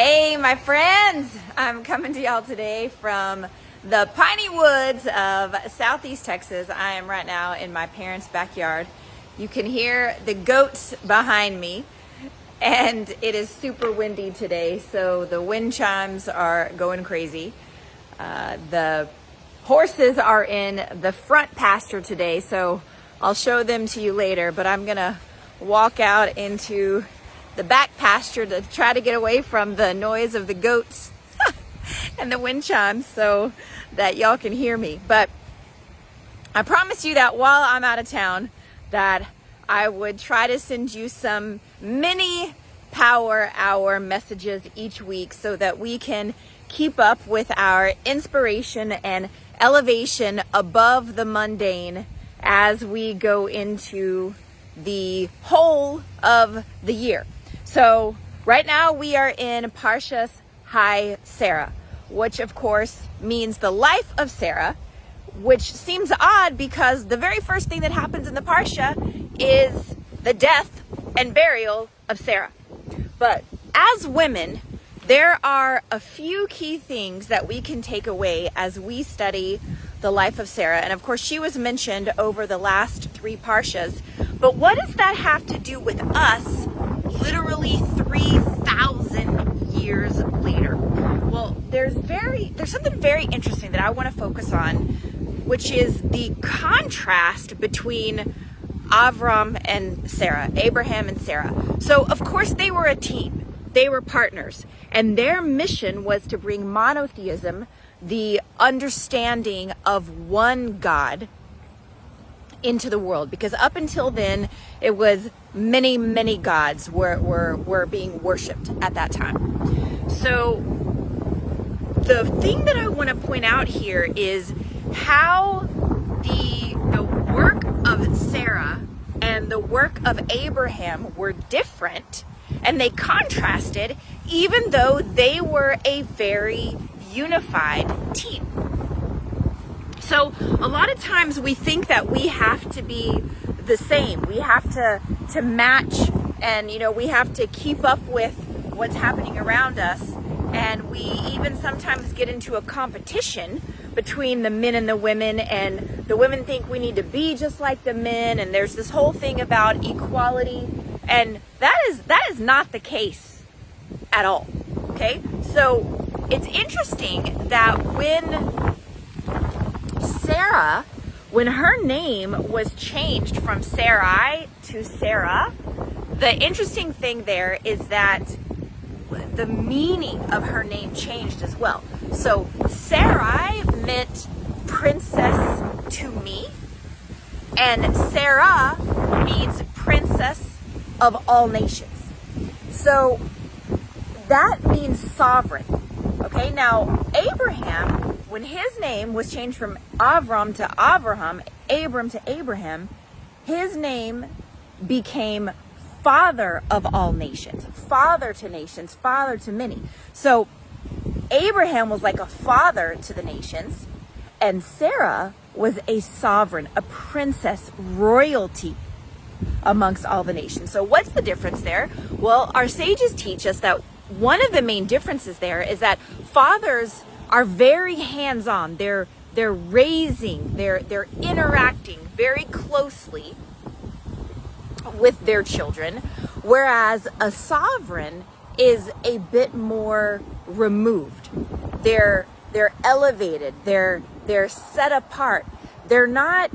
Hey, my friends! I'm coming to y'all today from the piney woods of southeast Texas. I am right now in my parents' backyard. You can hear the goats behind me, and it is super windy today, so the wind chimes are going crazy. The horses are in the front pasture today, so I'll show them to you later, but I'm gonna walk out into the back pasture to try to get away from the noise of the goats and the wind chimes so that y'all can hear me. But I promised you that while I'm out of town that I would try to send you some mini Power Hour messages each week so that we can keep up with our inspiration and elevation above the mundane as we go into the whole of the year. So right now we are in Parshas Sara, which of course means the life of Sarah, which seems odd because the very first thing that happens in the Parsha is the death and burial of Sarah. But as women, there are a few key things that we can take away as we study the life of Sarah. And of course, she was mentioned over the last three Parshas. But what does that have to do with us literally 3,000 years later? Well, there's something very interesting that I want to focus on, which is the contrast between Avram and Sarah, Abraham and Sarah. So of course they were a team, they were partners, and their mission was to bring monotheism, the understanding of one God, into the world, because up until then it was many gods were being worshipped at that time. So the thing that I want to point out here is how the work of Sarah and the work of Abraham were different, and they contrasted even though they were a very unified team. So a lot of times we think that we have to be the same. We have to match, and we have to keep up with what's happening around us. And we even sometimes get into a competition between the men and the women, and the women think we need to be just like the men, and there's this whole thing about equality, and that is not the case at all. Okay? So it's interesting that when her name was changed from Sarai to Sarah, the interesting thing there is that the meaning of her name changed as well. So Sarai meant princess to me, and Sarah means princess of all nations. So that means sovereign. Okay, now Abraham, when his name was changed from Avram to Abraham, Abram to Abraham, his name became father of all nations, father to nations, father to many. So Abraham was like a father to the nations, and Sarah was a sovereign, a princess, royalty amongst all the nations. So what's the difference there? Well, our sages teach us that one of the main differences there is that fathers are very hands-on. They're raising, they're interacting very closely with their children, whereas a sovereign is a bit more removed. They're elevated, they're set apart. They're not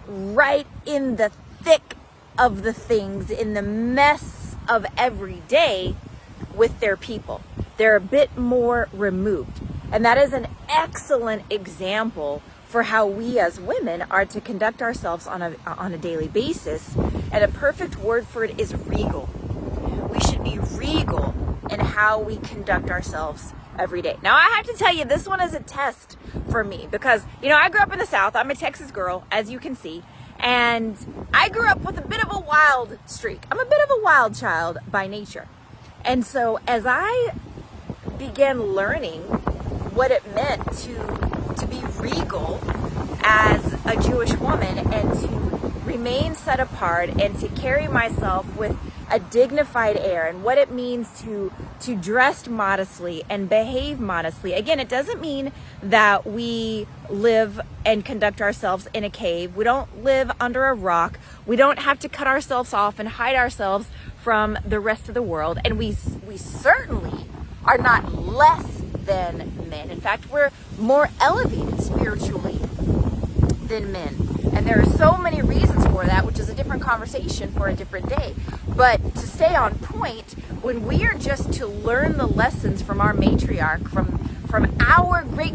right in the thick of the things, in the mess of every day with their people. They're a bit more removed. And that is an excellent example for how we as women are to conduct ourselves on a daily basis. And a perfect word for it is regal. We should be regal in how we conduct ourselves every day. Now, I have to tell you, this one is a test for me because, I grew up in the South. I'm a Texas girl, as you can see. And I grew up with a bit of a wild streak. I'm a bit of a wild child by nature. And so as I began learning what it meant to be regal as a Jewish woman and to remain set apart and to carry myself with a dignified air and what it means to dress modestly and behave modestly. Again, it doesn't mean that we live and conduct ourselves in a cave. We don't live under a rock. We don't have to cut ourselves off and hide ourselves from the rest of the world. And we certainly are not less than men. In fact, we're more elevated spiritually than men. And there are so many reasons for that, which is a different conversation for a different day. But to stay on point, when we are just to learn the lessons from our matriarch, from our great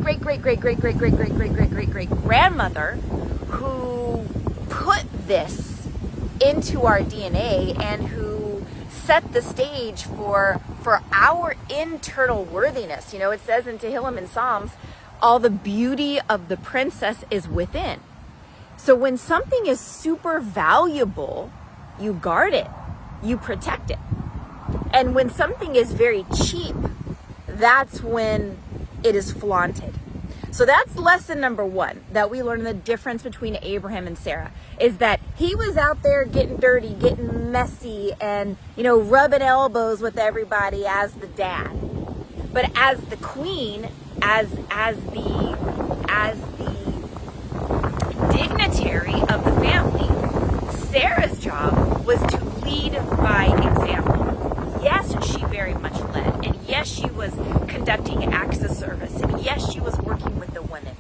grandmother, who put this into our DNA and who set the stage for our internal worthiness. You know, it says in Tehillim and Psalms, all the beauty of the princess is within. So when something is super valuable, you guard it, you protect it. And when something is very cheap, that's when it is flaunted. So that's lesson number one that we learn, the difference between Abraham and Sarah, is that he was out there getting dirty, getting messy, and, you know, rubbing elbows with everybody as the dad. But as the queen, as the dignitary of the family, Sarah's job was to lead by example. Yes, she very much led, and yes, she was conducting acts of service, and yes, she was working with the women.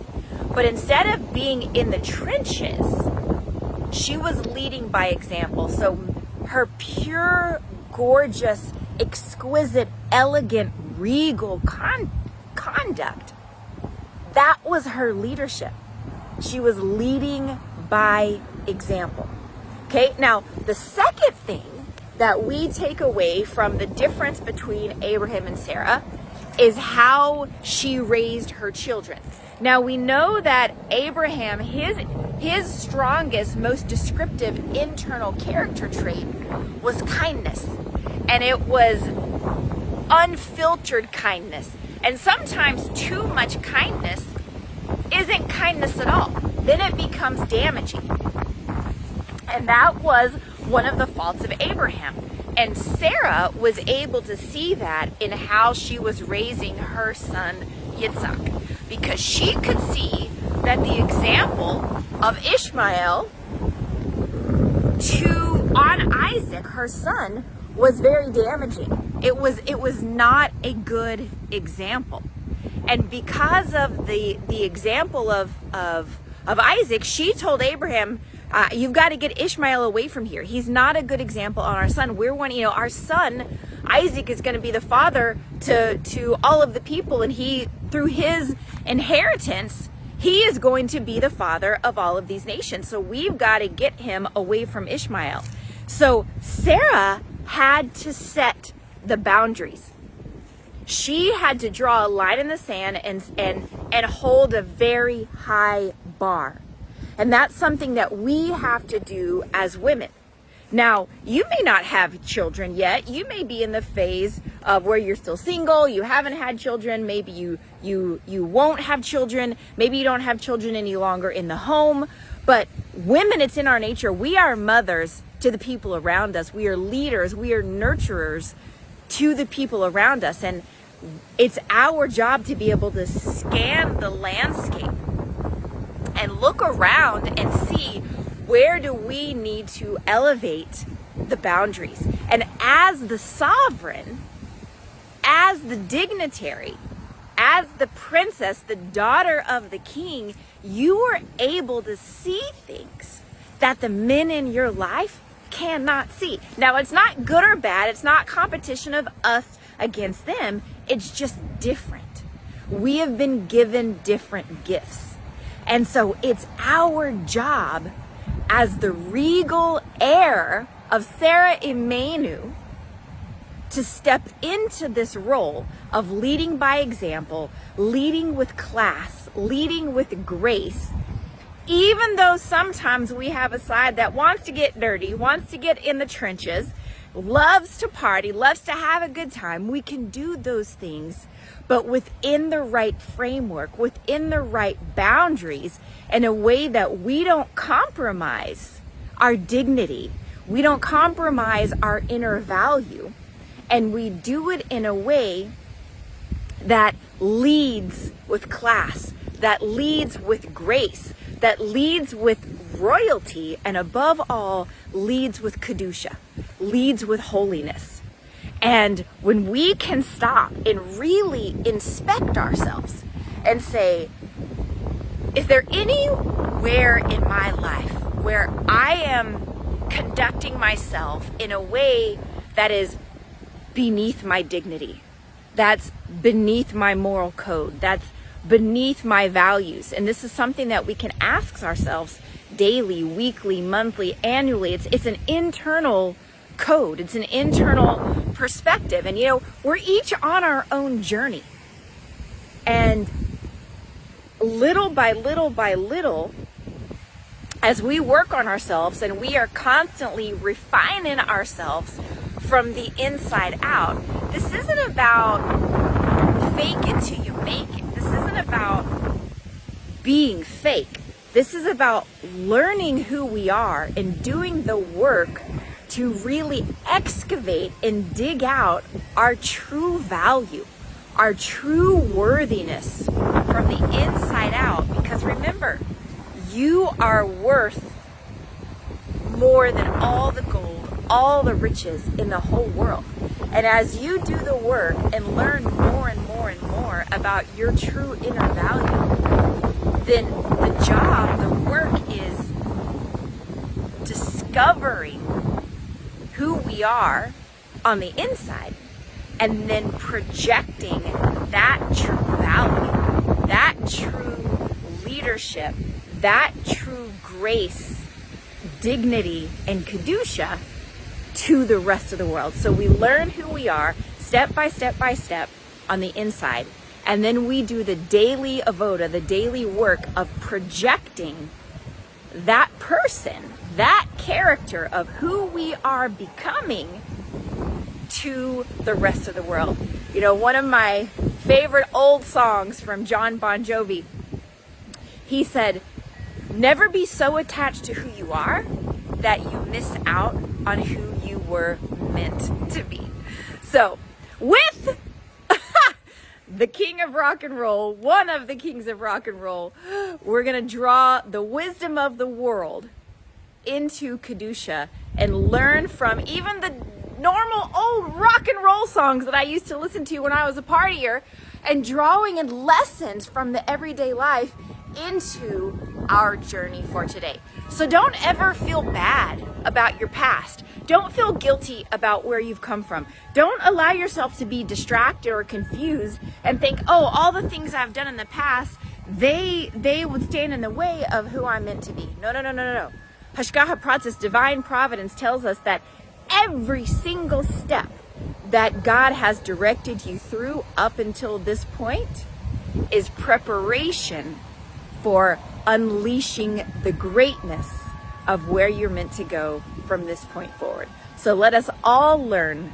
But instead of being in the trenches, she was leading by example. So her pure, gorgeous, exquisite, elegant, regal conduct, that was her leadership. She was leading by example. Okay, now the second thing that we take away from the difference between Abraham and Sarah is how she raised her children. Now we know that Abraham, his strongest, most descriptive internal character trait was kindness. And it was unfiltered kindness. And sometimes too much kindness isn't kindness at all. Then it becomes damaging. And that was one of the faults of Abraham. And Sarah was able to see that in how she was raising her son Yitzhak, because she could see that the example of Ishmael on Isaac, her son, was very damaging. It was not a good example. And because of the example of Isaac, she told Abraham, you've got to get Ishmael away from here. He's not a good example on our son. We're one, our son, Isaac, is going to be the father to all of the people. And through his inheritance, he is going to be the father of all of these nations. So we've got to get him away from Ishmael. So Sarah had to set the boundaries. She had to draw a line in the sand and hold a very high bar. And that's something that we have to do as women. Now, you may not have children yet. You may be in the phase of where you're still single, you haven't had children, maybe you won't have children, maybe you don't have children any longer in the home. But women, it's in our nature. We are mothers to the people around us. We are leaders, we are nurturers to the people around us. And it's our job to be able to scan the landscape and look around and see, where do we need to elevate the boundaries? And as the sovereign, as the dignitary, as the princess, the daughter of the king, you are able to see things that the men in your life cannot see. Now, it's not good or bad. It's not competition of us against them. It's just different. We have been given different gifts. And so it's our job as the regal heir of Sarah Imenu to step into this role of leading by example, leading with class, leading with grace. Even though sometimes we have a side that wants to get dirty, wants to get in the trenches, loves to party, loves to have a good time, we can do those things, but within the right framework, within the right boundaries, in a way that we don't compromise our dignity. We don't compromise our inner value, and we do it in a way that leads with class, that leads with grace, that leads with royalty, and above all, leads with kedusha, leads with holiness. And when we can stop and really inspect ourselves and say, is there anywhere in my life where I am conducting myself in a way that is beneath my dignity, that's beneath my moral code, that's beneath my values? And this is something that we can ask ourselves daily, weekly, monthly, annually. It's an internal code. It's an internal perspective. And we're each on our own journey. And little by little by little, as we work on ourselves and we are constantly refining ourselves from the inside out, this isn't about fake it till you make it. This isn't about being fake. This is about learning who we are and doing the work to really excavate and dig out our true value, our true worthiness from the inside out. Because remember, you are worth more than all the gold, all the riches in the whole world. And as you do the work and learn more and more and more about your true inner value, then the job, the work is discovering who we are on the inside and then projecting that true value, that true leadership, that true grace, dignity, and kedusha to the rest of the world. So we learn who we are step by step by step on the inside, and then we do the daily avoda, the daily work of projecting that person, that character of who we are becoming to the rest of the world. One of my favorite old songs from John Bon Jovi, he said, never be so attached to who you are that you miss out on who you were meant to be. So with the king of rock and roll, one of the kings of rock and roll, we're going to draw the wisdom of the world into kedusha and learn from even the normal old rock and roll songs that I used to listen to when I was a partier, and drawing in lessons from the everyday life into our journey for today. So don't ever feel bad about your past. Don't feel guilty about where you've come from. Don't allow yourself to be distracted or confused and think, oh, all the things I've done in the past, they would stand in the way of who I'm meant to be. No. Hashgacha Pratis, divine providence, tells us that every single step that God has directed you through up until this point is preparation for unleashing the greatness of where you're meant to go from this point forward. So let us all learn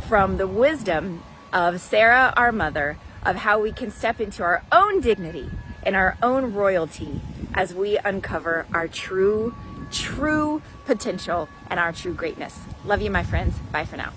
from the wisdom of Sarah, our mother, of how we can step into our own dignity and our own royalty as we uncover our true potential and our true greatness. Love you, my friends. Bye for now.